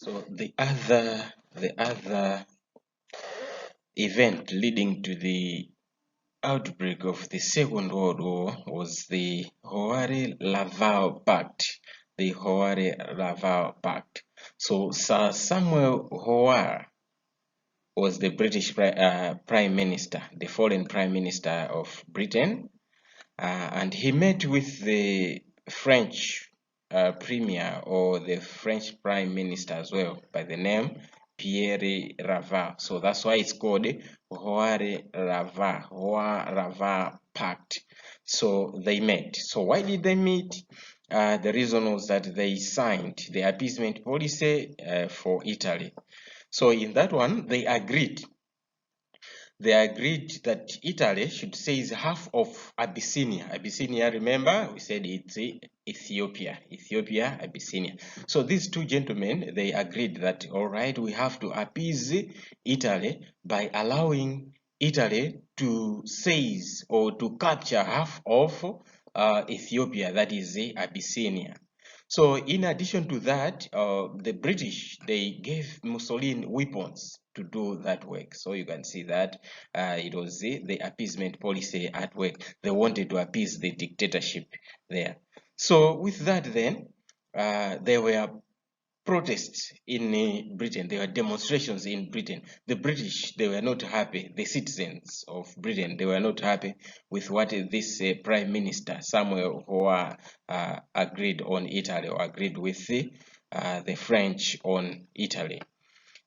So the other event leading to the outbreak of the Second World War was the Hoare-Laval Pact. The Hoare-Laval Pact. So Sir Samuel Hoare was the British Prime Minister, the foreign Prime Minister of Britain, and he met with the French Premier or the French Prime Minister as well by the name Pierre Raval. So that's why it's called Hoare-Laval Pact. So they met. So why did they meet? The reason was that they signed the appeasement policy for Italy. So in that one, they agreed that Italy should seize half of Abyssinia. Abyssinia, remember, we said it's Ethiopia, Abyssinia. So these two gentlemen, they agreed that, all right, we have to appease Italy by allowing Italy to seize or to capture half of Ethiopia, that is Abyssinia. So in addition to that, the British, they gave Mussolini weapons to do that work. So you can see that it was the appeasement policy at work. They wanted to appease the dictatorship there. So with that then, there were protests in Britain. There were demonstrations in Britain. The British, they were not happy. The citizens of Britain, they were not happy with what this Prime Minister Samuel Hoare agreed on Italy, or agreed with the French on Italy.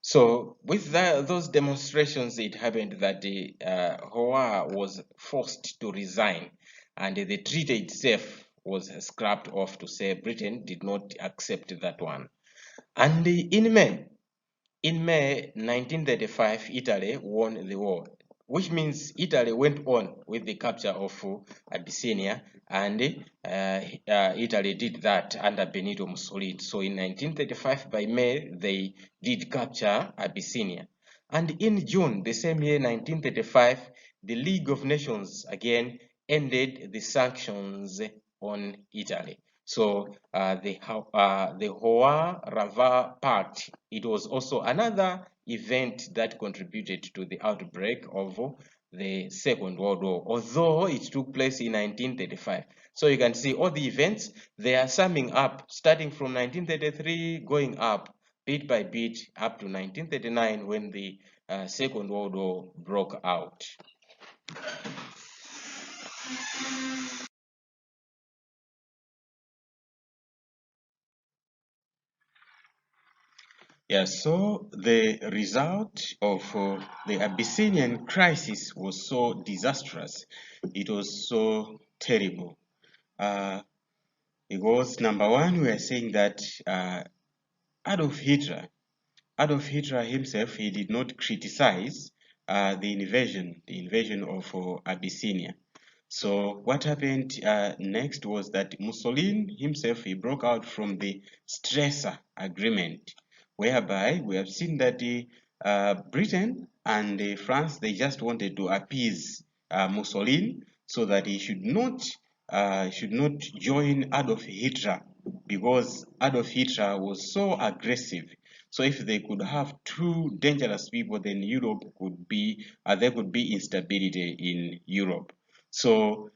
So with those demonstrations, it happened that Hoare was forced to resign, and the treaty itself was scrapped off to say Britain did not accept that one. And in May 1935, Italy won the war, which means Italy went on with the capture of Abyssinia, and Italy did that under Benito Mussolini. So in 1935, by May, they did capture Abyssinia. And in June, the same year, 1935, the League of Nations again ended the sanctions on Italy. So the Hoare-Laval Pact, it was also another event that contributed to the outbreak of the Second World War, although it took place in 1935. So you can see all the events, they are summing up, starting from 1933, going up bit by bit up to 1939 when the Second World War broke out. Yeah, so the result of the Abyssinian crisis was so disastrous. It was so terrible. Because number one, we are saying that Adolf Hitler himself, he did not criticize the invasion of Abyssinia. So what happened next was that Mussolini himself, he broke out from the Stresa Agreement, whereby we have seen that Britain and France, they just wanted to appease Mussolini so that he should not join Adolf Hitler, because Adolf Hitler was so aggressive. So if they could have two dangerous people, then Europe could be there could be instability in Europe. So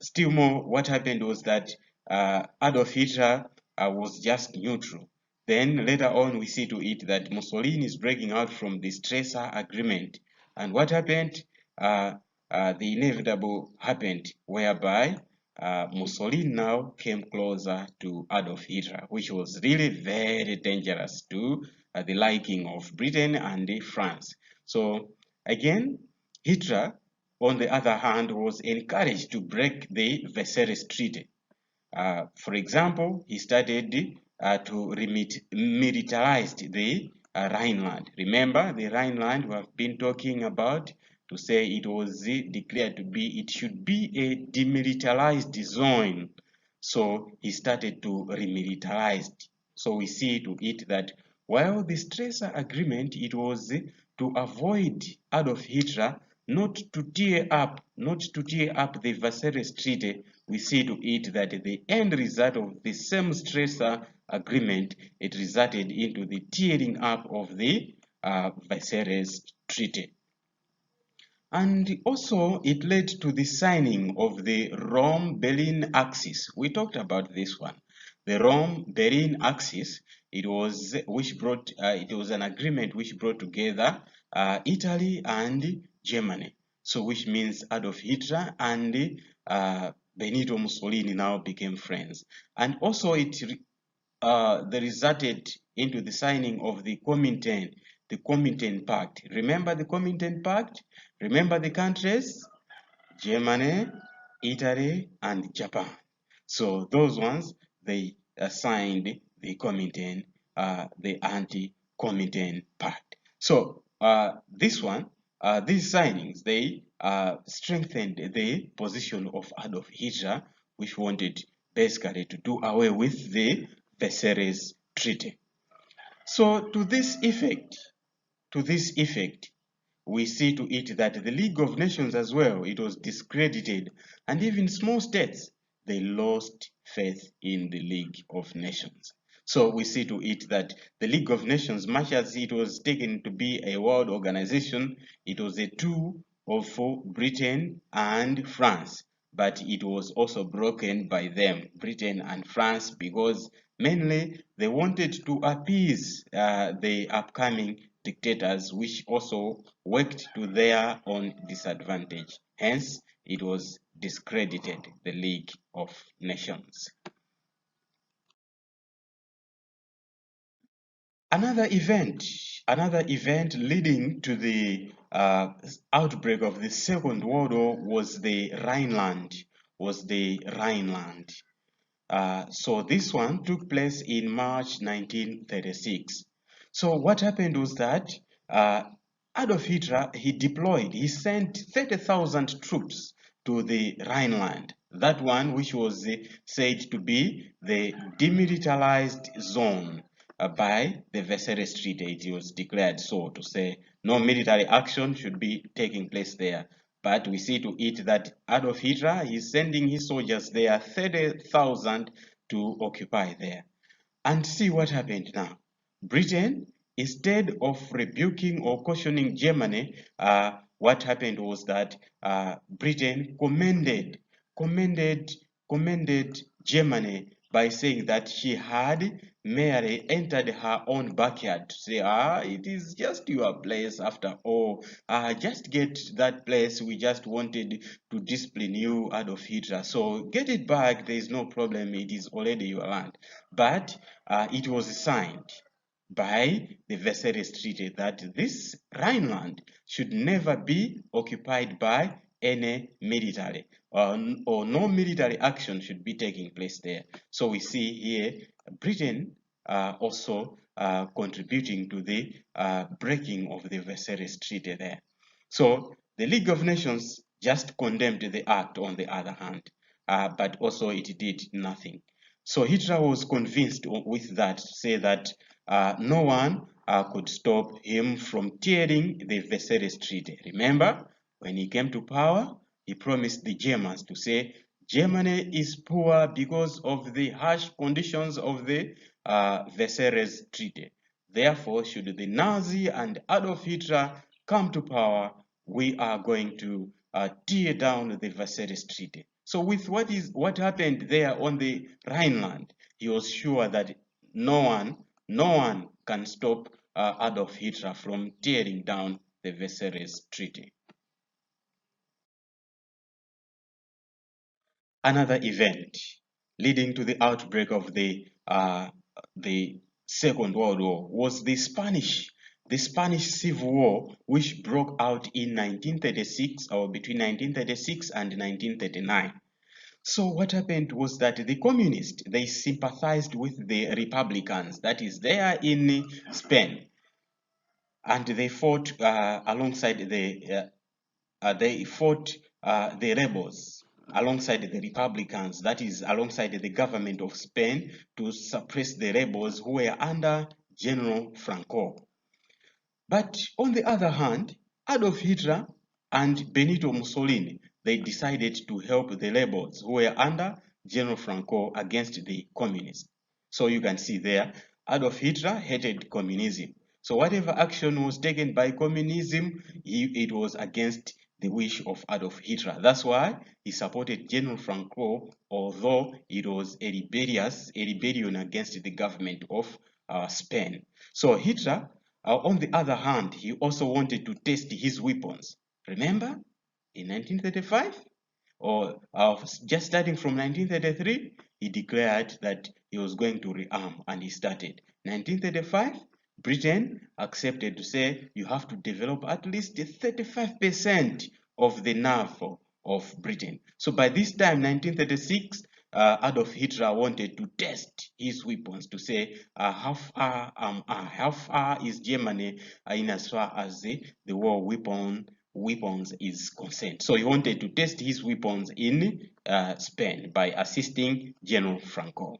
still more, what happened was that Adolf Hitler was just neutral. Then later on, we see to it that Mussolini is breaking out from the Stresa Agreement. And what happened? The inevitable happened, whereby Mussolini now came closer to Adolf Hitler, which was really very dangerous to the liking of Britain and France. So again, Hitler, on the other hand, was encouraged to break the Versailles Treaty. For example, he started to remilitarize the Rhineland. Remember the Rhineland we have been talking about, to say it was declared to be, it should be a demilitarized zone. So he started to remilitarize. So we see to it that while the Stresa Agreement, it was to avoid Adolf Hitler not to tear up the Versailles Treaty, we see to it that the end result of the same Stresa agreement, it resulted into the tearing up of the Versailles Treaty. And also, it led to the signing of the Rome-Berlin Axis. We talked about this one. The Rome-Berlin Axis, it was an agreement which brought together Italy and Germany. So, which means Adolf Hitler and Benito Mussolini now became friends. And also, they resulted into the signing of the Comintern Pact. Remember the Comintern Pact? Remember the countries? Germany, Italy, and Japan. So those ones, they signed the Comintern, the Anti-Comintern Pact. So these signings, they strengthened the position of Adolf Hitler, which wanted basically to do away with the Versailles Treaty. So to this effect, we see to it that the League of Nations as well, it was discredited, and even small states, they lost faith in the League of Nations. So we see to it that the League of Nations, much as it was taken to be a world organization, it was a tool of Britain and France, but it was also broken by them, Britain and France, because mainly they wanted to appease the upcoming dictators, which also worked to their own disadvantage. Hence, it was discredited, the League of Nations. Another event leading to the outbreak of the Second World War was the Rhineland. So this one took place in March 1936. So what happened was that Adolf Hitler, he sent 30,000 troops to the Rhineland. That one which was said to be the demilitarized zone by the Versailles Treaty. It was declared so, to say no military action should be taking place there. But we see to it that Adolf Hitler is sending his soldiers there, 30,000 to occupy there. And see what happened now. Britain, instead of rebuking or cautioning Germany, what happened was that Britain commended Germany by saying that she had merely entered her own backyard to say, it is just your place after all. Just get that place. We just wanted to discipline you, Adolf Hitler. So get it back. There is no problem. It is already your land. But it was signed by the Versailles Treaty that this Rhineland should never be occupied by any military or no military action should be taking place there. So we see here Britain also contributing to the breaking of the Versailles Treaty there. So the League of Nations just condemned the act on the other hand, but also it did nothing. So Hitler was convinced with that, to say that no one could stop him from tearing the Versailles Treaty. Remember, when he came to power, he promised the Germans to say, Germany is poor because of the harsh conditions of the Versailles Treaty. Therefore, should the Nazi and Adolf Hitler come to power, we are going to tear down the Versailles Treaty. So with what happened there on the Rhineland, he was sure that no one can stop Adolf Hitler from tearing down the Versailles Treaty. Another event leading to the outbreak of the Second World War was the Spanish Civil War, which broke out in 1936 or between 1936 and 1939. So what happened was that the communists, they sympathized with the Republicans, that is there in Spain, and they fought alongside the rebels alongside the Republicans, that is alongside the government of Spain, to suppress the rebels who were under General Franco. But on the other hand, Adolf Hitler and Benito Mussolini, they decided to help the rebels who were under General Franco against the communists. So you can see there, Adolf Hitler hated communism. So whatever action was taken by communism, it was against the wish of Adolf Hitler. That's why he supported General Franco, although it was a rebellion against the government of Spain. So Hitler, on the other hand, he also wanted to test his weapons. Remember, in 1935, or just starting from 1933, he declared that he was going to rearm, and he started. 1935, Britain accepted to say you have to develop at least 35% of the naval of Britain. So by this time, 1936, Adolf Hitler wanted to test his weapons to say how far is Germany in as far as the war weapons is concerned. So he wanted to test his weapons in Spain by assisting General Franco.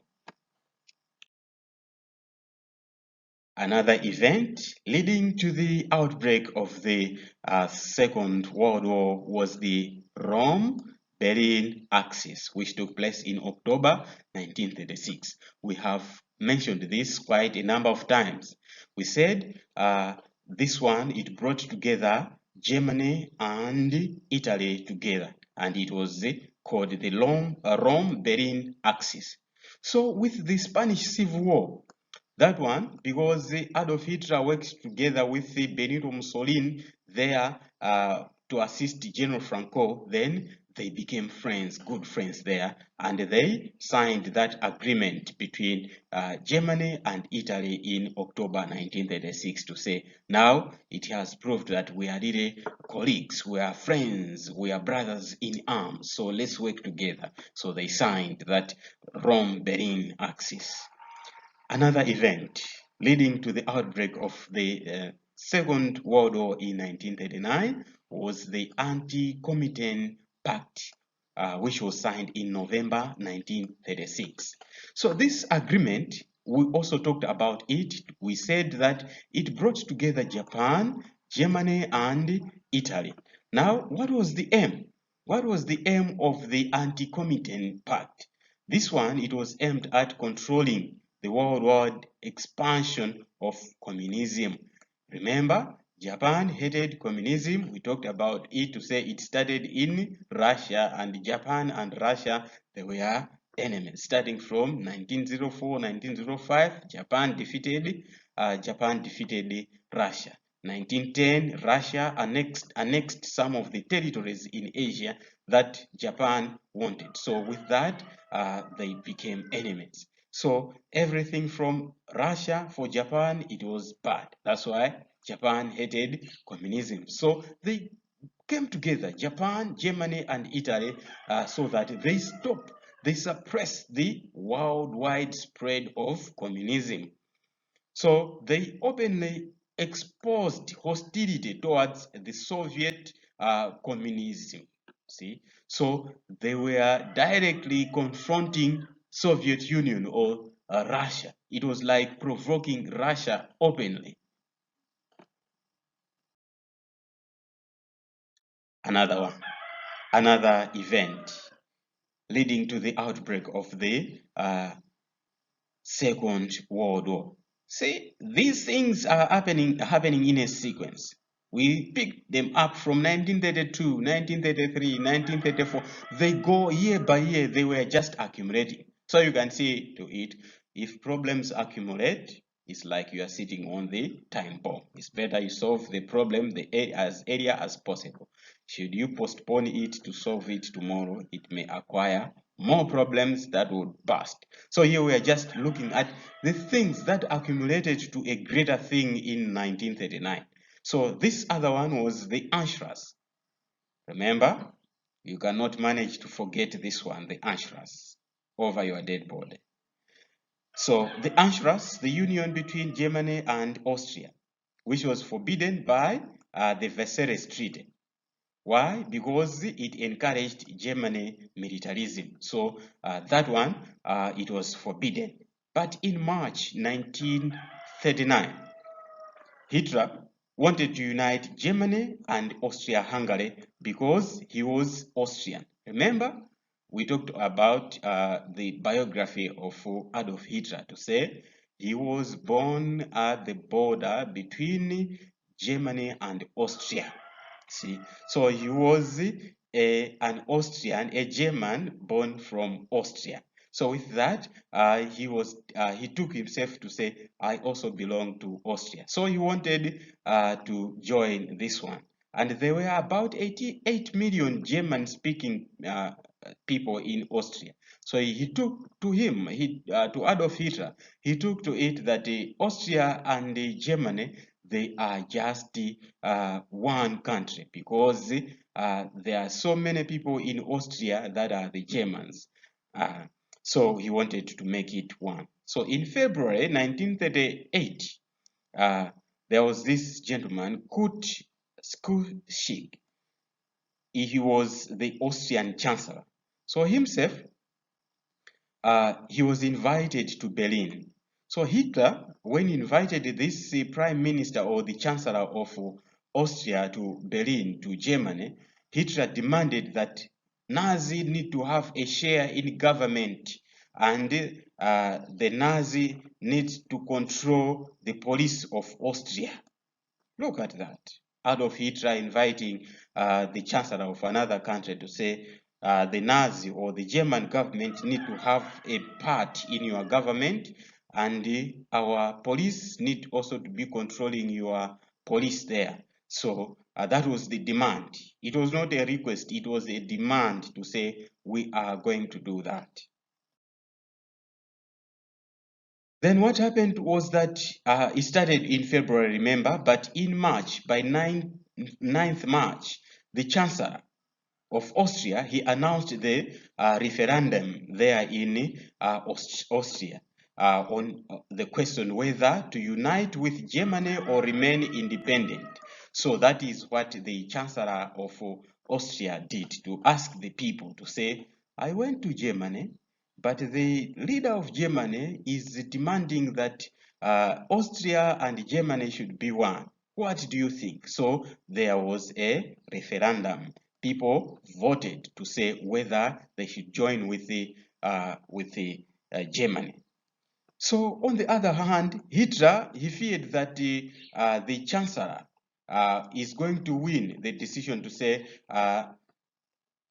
Another event leading to the outbreak of the Second World War was the Rome-Berlin Axis, which took place in October 1936. We have mentioned this quite a number of times. We said this one, it brought together Germany and Italy together, and it was called the Rome-Berlin Axis. So with the Spanish Civil War, that one, because Adolf Hitler works together with Benito Mussolini there to assist General Franco, then they became friends, good friends there, and they signed that agreement between Germany and Italy in October 1936 to say, now it has proved that we are really colleagues, we are friends, we are brothers in arms, so let's work together. So they signed that Rome-Berlin Axis. Another event leading to the outbreak of the Second World War in 1939 was the Anti-Comintern Pact, which was signed in November 1936. So this agreement, we also talked about it. We said that it brought together Japan, Germany, and Italy. Now, what was the aim? What was the aim of the Anti-Comintern Pact? This one, it was aimed at controlling the worldwide expansion of communism. Remember, Japan hated communism. We talked about it to say it started in Russia, and Japan and Russia, they were enemies. Starting from 1904, 1905, Japan defeated Russia. 1910, Russia annexed some of the territories in Asia that Japan wanted. So with that, they became enemies. So everything from Russia for Japan, it was bad. That's why Japan hated communism. So they came together, Japan, Germany, and Italy, so that they suppress the worldwide spread of communism. So they openly exposed hostility towards the Soviet communism. See, so they were directly confronting Soviet Union or Russia. It was like provoking Russia openly. Another event leading to the outbreak of the Second World War. See, these things are happening in a sequence. We pick them up from 1932, 1933, 1934. They go year by year, they were just accumulating. So you can see to it, if problems accumulate, it's like you are sitting on the time bomb. It's better you solve the problem as earlier as possible. Should you postpone it to solve it tomorrow, it may acquire more problems that would burst. So here we are just looking at the things that accumulated to a greater thing in 1939. So this other one was the Anschluss. Remember, you cannot manage to forget this one, the Anschluss, over your dead body. So the Anschluss, the union between Germany and Austria, which was forbidden by the Versailles Treaty. Why? Because it encouraged Germany militarism. So that one, it was forbidden. But in March 1939, Hitler wanted to unite Germany and Austria-Hungary because he was Austrian. Remember, we talked about the biography of Adolf Hitler, to say he was born at the border between Germany and Austria. See, so he was an Austrian, a German born from Austria. So with that, he took himself to say, I also belong to Austria. So he wanted to join this one. And there were about 88 million German-speaking people in Austria. So he took to him, to Adolf Hitler, he took to it that Austria and Germany, they are just one country, because there are so many people in Austria that are the Germans. So he wanted to make it one. So in February 1938, there was this gentleman, Kurt Schuschnigg. He was the Austrian chancellor. So himself, he was invited to Berlin. So Hitler, when invited this prime minister or the chancellor of Austria to Berlin, to Germany, Hitler demanded that Nazi need to have a share in government, and the Nazi needs to control the police of Austria. Look at that. Adolf Hitler inviting the chancellor of another country to say the Nazi or the German government need to have a part in your government, and our police need also to be controlling your police there. So that was the demand. It was not a request, it was a demand to say we are going to do that. Then what happened was that it started in February, remember, but in March, by 9th March, the Chancellor of Austria, he announced the referendum there in Austria on the question whether to unite with Germany or remain independent. So that is what the Chancellor of Austria did, to ask the people to say, I went to Germany, but the leader of Germany is demanding that Austria and Germany should be one. What do you think? So there was a referendum. People voted to say whether they should join with the Germany. So on the other hand, Hitler, he feared that the chancellor is going to win the decision to say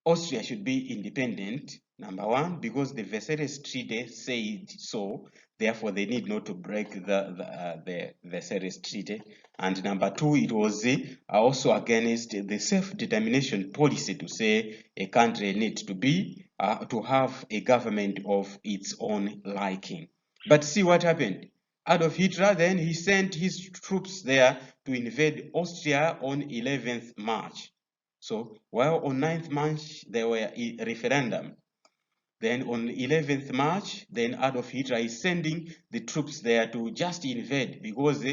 Austria should be independent, number one, because the Versailles Treaty said so, therefore they need not to break the Versailles Treaty. And number two, it was also against the self-determination policy to say a country needs to be, to have a government of its own liking. But see what happened. Adolf Hitler, then he sent his troops there to invade Austria on 11th March. So while on 9th March there were a referendum, then on 11th March, then Adolf Hitler is sending the troops there to just invade, because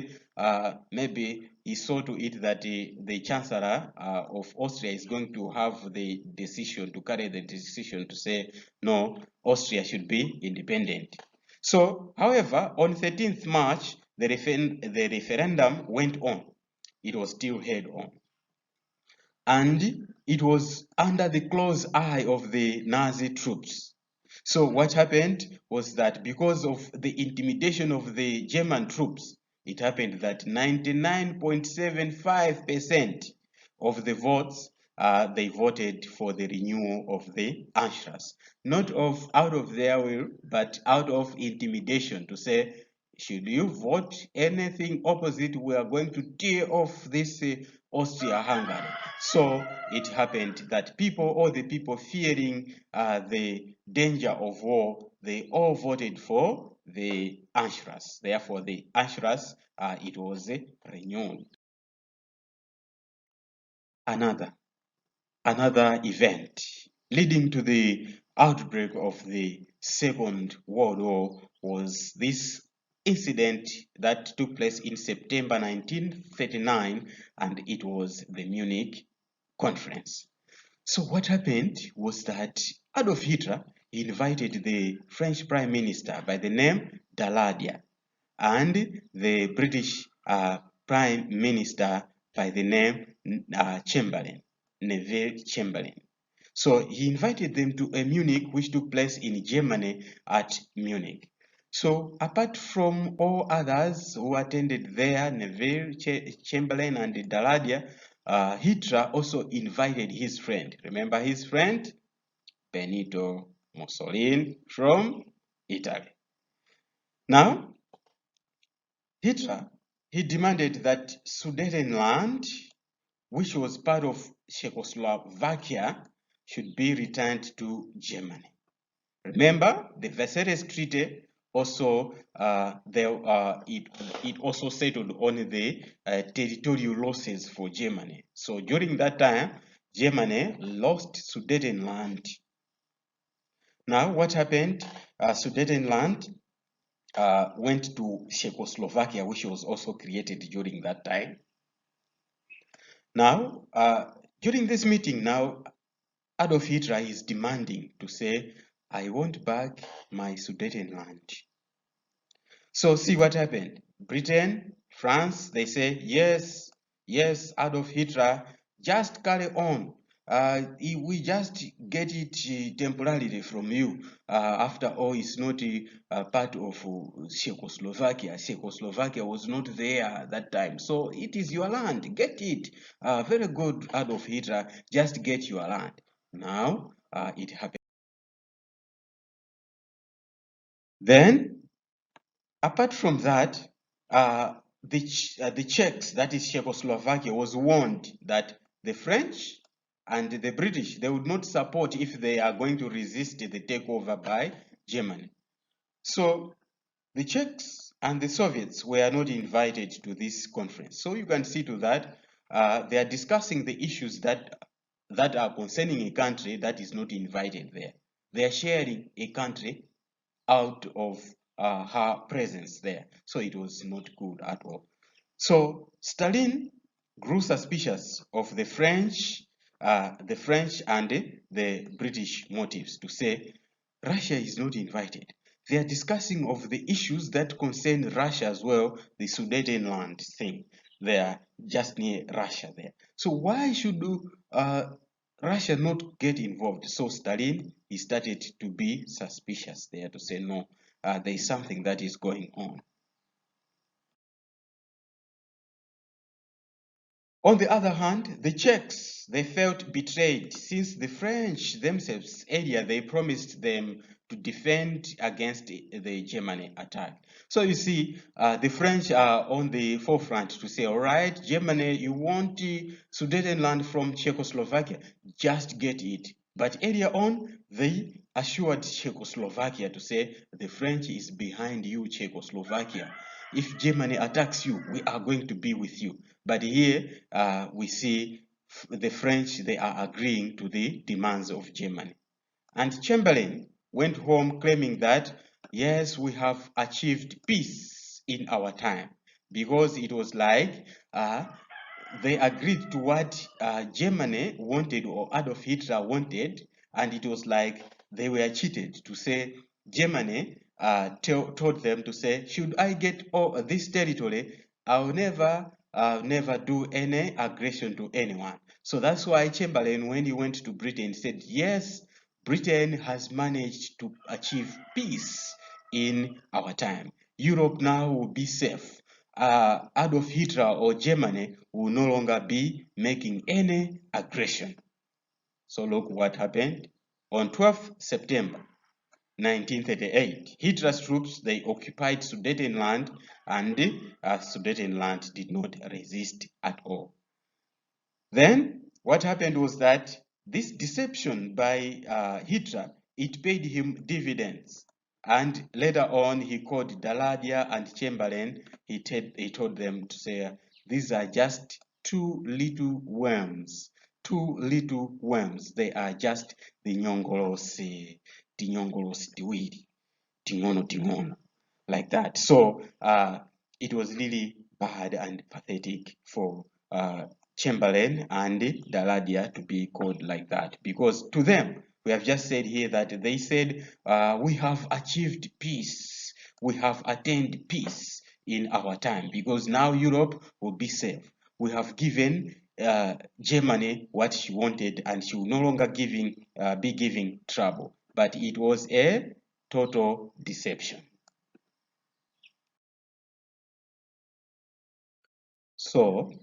maybe he saw to it that the Chancellor of Austria is going to have the decision, to carry the decision to say, no, Austria should be independent. So, however, on 13th March, the referendum went on. It was still held on. And it was under the close eye of the Nazi troops. So what happened was that because of the intimidation of the German troops, it happened that 99.75% of the votes, they voted for the renewal of the Anschluss. Not out of their will, but out of intimidation, to say, should you vote anything opposite, we are going to tear off this Austria-Hungary. So it happened that all the people fearing the danger of war, they all voted for the Anschluss. Therefore, the Anschluss, it was renewed. Another event leading to the outbreak of the Second World War was this incident that took place in September 1939, and it was the Munich Conference. So what happened was that Adolf Hitler invited the French Prime Minister by the name Daladier and the British Prime Minister by the name Neville Chamberlain. So he invited them to a Munich, which took place in Germany at Munich. So apart from all others who attended there, Neville, Chamberlain, and Daladier, Hitler also invited his friend. Remember his friend? Benito Mussolini from Italy. Now, Hitler, he demanded that Sudetenland, which was part of Czechoslovakia, should be returned to Germany. Remember, the Versailles Treaty also it also settled on the territorial losses for Germany. So during that time, Germany lost Sudetenland. Now, what happened? Sudetenland went to Czechoslovakia, which was also created during that time. Now, during this meeting, now Adolf Hitler is demanding to say, I want back my Sudetenland. So see what happened. Britain, France, they say, yes, yes, Adolf Hitler, just carry on. We just get it temporarily from you. After all, it's not part of Czechoslovakia. Czechoslovakia was not there at that time. So it is your land. Get it. Very good, Adolf Hitler. Just get your land. Now, it happened. Then, apart from that, the Czechs, that is Czechoslovakia, was warned that the French and the British, they would not support if they are going to resist the takeover by Germany. So the Czechs and the Soviets were not invited to this conference. So you can see to that, they are discussing the issues that are concerning a country that is not invited there. They are sharing a country out of her presence there. So it was not good at all. So Stalin grew suspicious of the French and the British motives to say Russia is not invited. They are discussing of the issues that concern Russia as well, the Sudetenland thing. They are just near Russia there. So why should Russia not get involved? So Stalin, he started to be suspicious there to say, no, there is something that is going on. On the other hand, the Czechs, they felt betrayed since the French themselves earlier, they promised them to defend against the German attack. So you see, the French are on the forefront to say, all right, Germany, you want Sudetenland from Czechoslovakia, just get it. But earlier on, they assured Czechoslovakia to say, the French is behind you, Czechoslovakia. If Germany attacks you, we are going to be with you. But here we see the French, they are agreeing to the demands of Germany. And Chamberlain went home claiming that, yes, we have achieved peace in our time, because it was like they agreed to what Germany wanted or Adolf Hitler wanted, and it was like they were cheated to say Germany told them to say, should I get all this territory, I'll never do any aggression to anyone. So that's why Chamberlain, when he went to Britain, said, yes, Britain has managed to achieve peace in our time. Europe now will be safe. Adolf Hitler or Germany will no longer be making any aggression. So look what happened. On 12th September 1938, Hitler's troops, they occupied Sudetenland, and Sudetenland did not resist at all. Then what happened was that this deception by Hitler, it paid him dividends. And later on, he called Daladier and Chamberlain. He told them to say, these are just two little worms. Two little worms. They are just the nyongolosi tiwiri, tingono, like that. So it was really bad and pathetic for Chamberlain and Daladier to be called like that, because to them, we have just said here that they said, we have achieved peace, we have attained peace in our time, because now Europe will be safe. We have given Germany what she wanted, and she will no longer be giving trouble. But it was a total deception. So,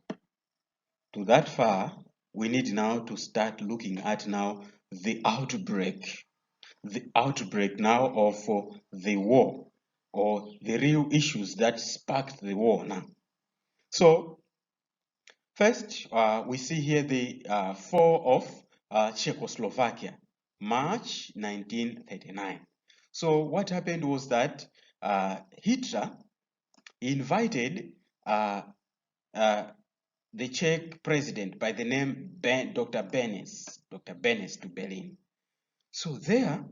to that far, we need now to start looking at now the outbreak now of the war, or the real issues that sparked the war now. So first, we see here the fall of Czechoslovakia, March 1939. So what happened was that Hitler invited the Czech president by the name Dr. Benes to Berlin. So there,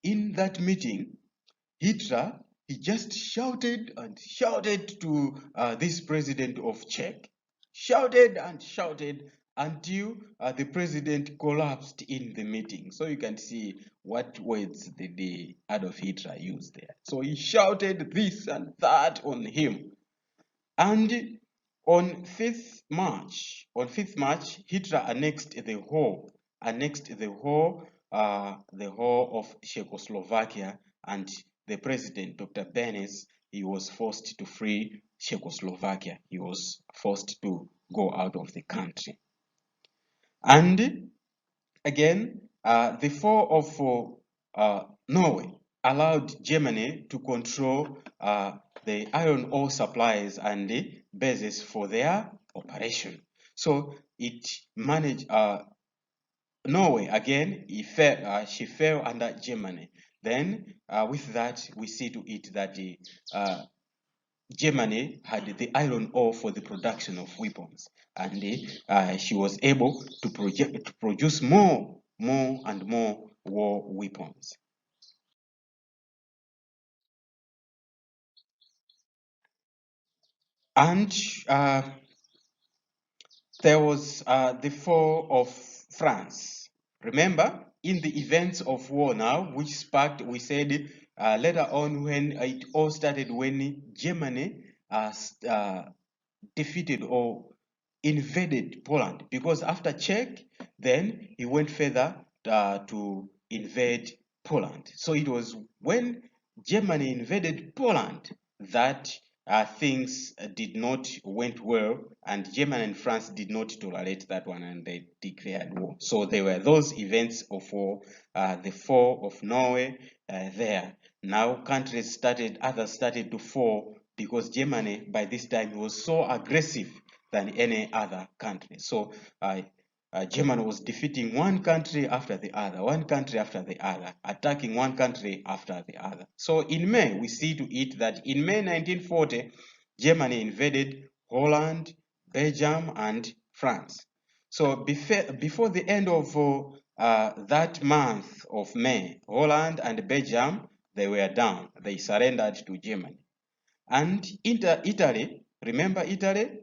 in that meeting, Hitler, he just shouted and shouted to this president of Czech, shouted and shouted until the president collapsed in the meeting. So you can see what words the Adolf Hitler used there. So he shouted this and that on him. And on 5th March, Hitler annexed the whole of Czechoslovakia, and the president, Dr. Benes, he was forced to flee Czechoslovakia. He was forced to go out of the country. And again, the fall of Norway allowed Germany to control the iron ore supplies and the bases for their operation. So it managed Norway again. She fell under Germany. Then with that, we see to it that Germany had the iron ore for the production of weapons, and she was able to produce more and more war weapons. And there was the fall of France. Remember, in the events of war now, which sparked, we said later on when it all started, when Germany defeated or invaded Poland, because after Czech, then he went further to invade Poland. So it was when Germany invaded Poland that things did not went well, and Germany and France did not tolerate that one, and they declared war. So there were those events of war, the fall of Norway there. Now others started to fall, because Germany by this time was so aggressive than any other country. So Germany was defeating one country after the other, attacking one country after the other. So in May, we see to it that in May 1940, Germany invaded Holland, Belgium, and France. So before the end of that month of May, Holland and Belgium, they were down. They surrendered to Germany. And Italy, remember Italy?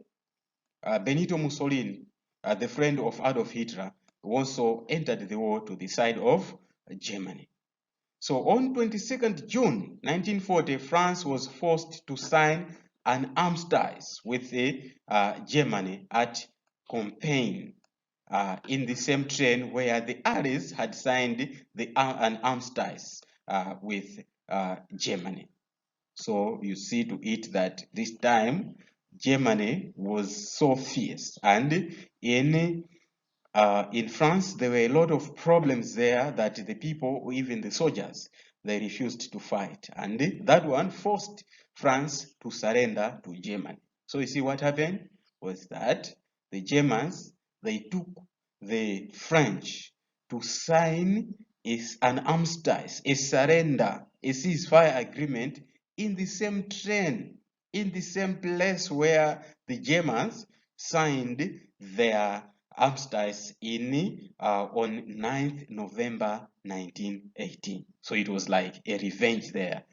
Benito Mussolini, the friend of Adolf Hitler, also entered the war to the side of Germany. So on 22nd June 1940, France was forced to sign an armistice with Germany at Compiègne, in the same train where the Allies had signed an armistice with Germany. So you see to it that this time Germany was so fierce, and in France there were a lot of problems there that the people, even the soldiers, they refused to fight, and that one forced France to surrender to Germany. So you see what happened was that the Germans, they took the French to sign an armistice, a surrender, a ceasefire agreement in the same train, in the same place where the Germans signed their armistice on 9th November 1918. So it was like a revenge there.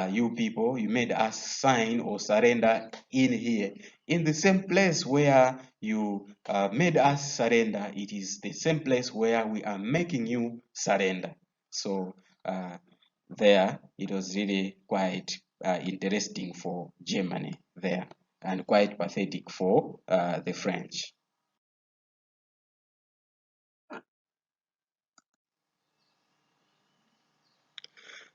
You people, you made us sign or surrender in here. In the same place where you made us surrender, it is the same place where we are making you surrender. So there, it was really quite interesting for Germany there and quite pathetic for the French.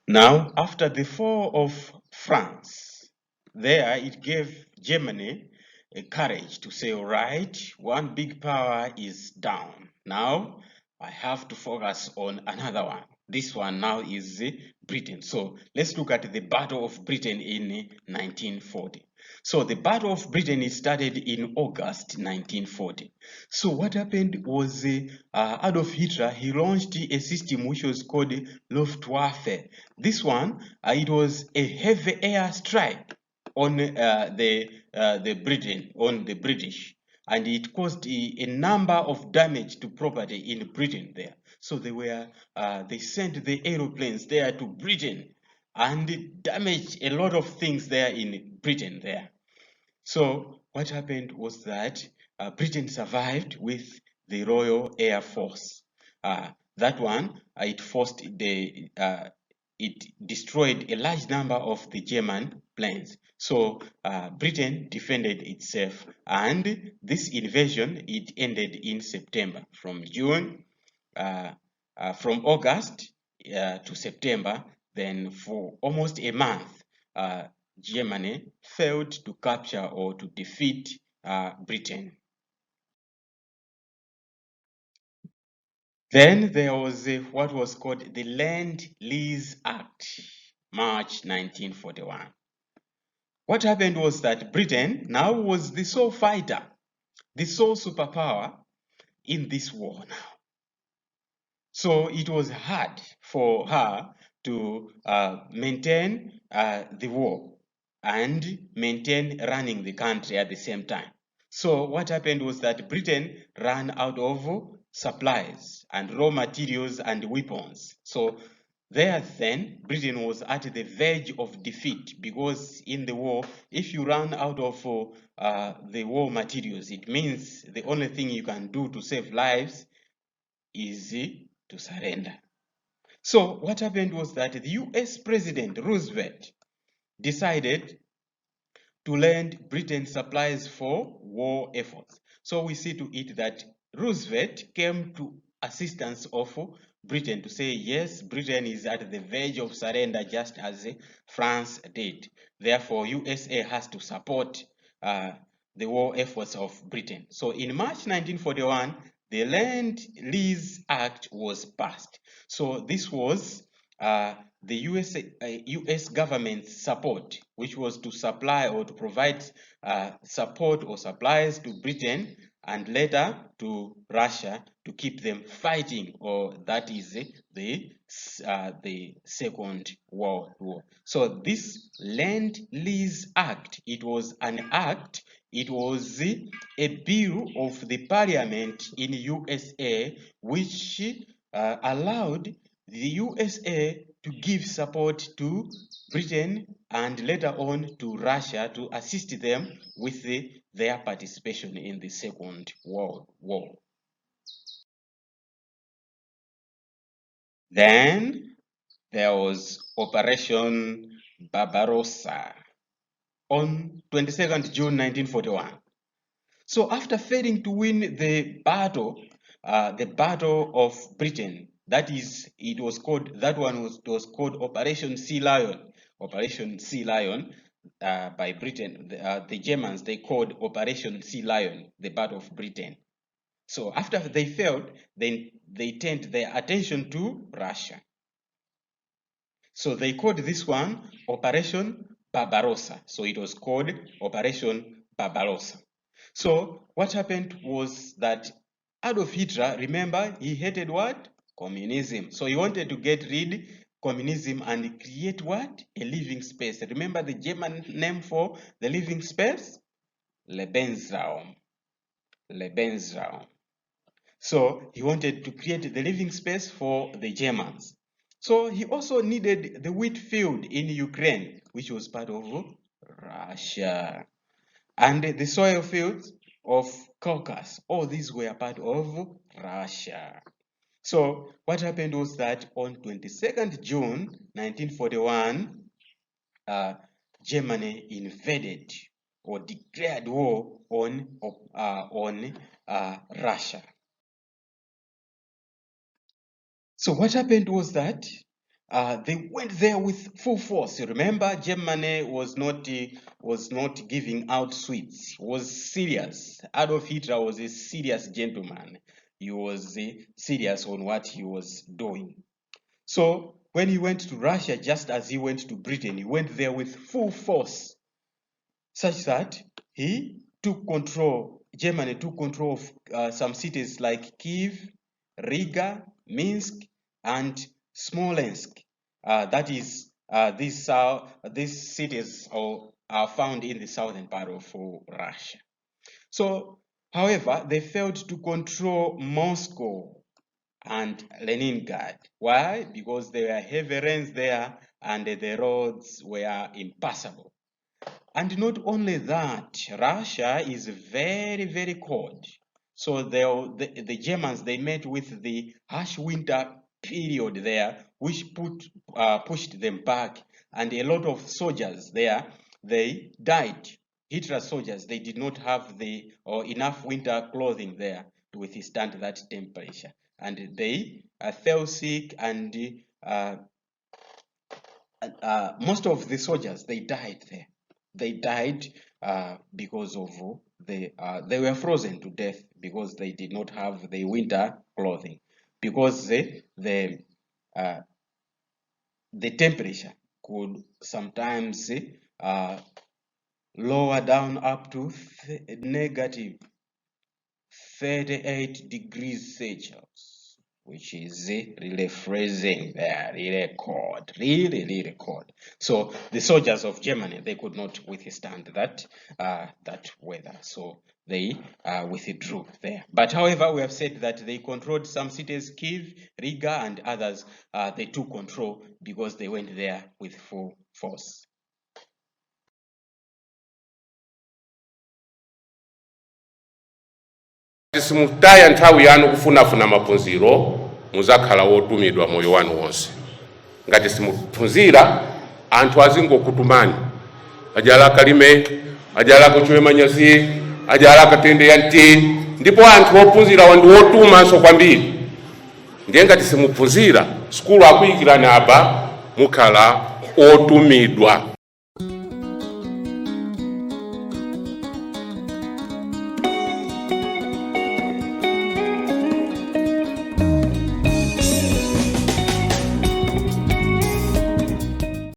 Now, after the fall of France, there it gave Germany a courage to say, all right, one big power is down. Now, I have to focus on another one. This one now is Britain. So let's look at the Battle of Britain in 1940. So the Battle of Britain started in August 1940. So what happened was Adolf Hitler, he launched a system which was called Luftwaffe. This one, it was a heavy air strike on the Britain, on the British, and it caused a number of damage to property in Britain there. So they sent the aeroplanes there to Britain and damaged a lot of things there in Britain there. So what happened was that Britain survived with the Royal Air Force. That one, it destroyed a large number of the German planes. So Britain defended itself, and this invasion, it ended in September. From August to September, then for almost a month, Germany failed to capture or to defeat Britain. Then there was what was called the Lend-Lease Act, March 1941. What happened was that Britain now was the sole fighter, the sole superpower in this war now. So it was hard for her to maintain the war and maintain running the country at the same time. So what happened was that Britain ran out of supplies and raw materials and weapons. So there then, Britain was at the verge of defeat, because in the war, if you run out of the war materials, it means the only thing you can do to save lives is to surrender. So what happened was that the US President Roosevelt decided to lend Britain supplies for war efforts. So we see to it that Roosevelt came to assistance of Britain to say, yes, Britain is at the verge of surrender just as France did. Therefore, USA has to support the war efforts of Britain. So in March 1941, the Lend-Lease Act was passed. So this was the US government's support, which was to supply or to provide support or supplies to Britain and later to Russia to keep them fighting, or that is the Second World War. So this Lend-Lease Act, it was an act, it was a bill of the parliament in USA which allowed the USA to give support to Britain and later on to Russia to assist them with their participation in the Second World War. Then there was Operation Barbarossa on 22nd June 1941. So after failing to win the battle of Britain, that was called Operation Sea Lion. Operation Sea Lion by Britain. The Germans, they called Operation Sea Lion the Battle of Britain. So after they failed, then they turned their attention to Russia. So they called this one Operation Barbarossa. So it was called Operation Barbarossa. So what happened was that Adolf Hitler, remember, he hated what? Communism. So he wanted to get rid communism and create what? A living space. Remember the German name for the living space? Lebensraum. Lebensraum. So he wanted to create the living space for the Germans. So he also needed the wheat field in Ukraine, which was part of Russia. And the soil fields of Caucasus, all these were part of Russia. So what happened was that on 22nd June 1941, Germany invaded or declared war on Russia. So what happened was that they went there with full force. You remember, Germany was not giving out sweets. It was serious. Adolf Hitler was a serious gentleman. He was serious on what he was doing. So when he went to Russia, just as he went to Britain, he went there with full force, such that he took control. Germany took control of some cities like Kiev, Riga, Minsk, and Smolensk. That is, these cities are found in the southern part of Russia. So, however, they failed to control Moscow and Leningrad. Why? Because there were heavy rains there and the roads were impassable. And not only that, Russia is very, very cold. So the Germans, they met with the harsh winter period there, which pushed them back. And a lot of soldiers there, they died. Hitler soldiers, they did not have enough winter clothing there to withstand that temperature. And they fell sick, and most of the soldiers, they died there. They died because of they were frozen to death because they did not have the winter clothing, because the temperature could sometimes lower down up to negative 38 degrees Celsius, which is really freezing there, really cold, really cold. So the soldiers of Germany, they could not withstand that weather, so they withdrew there. But however, we have said that they controlled some cities, Kiev, Riga, and others. They took control because they went there with full force. Simutaya nthawi yanu kufunafuna maphunziro muzakhala wotumidwa moyo wanu wonse. Ngati simuphunzira anthu azingokutumani, ajala kalime, ajala kuchwe manyazi, ajala katende yanti, ndipo anthu ophunzira wandu wotumanso kwambiri. Ndiye ngati simuphunzira, skulu akuyikirani apa mukhala otumidwa.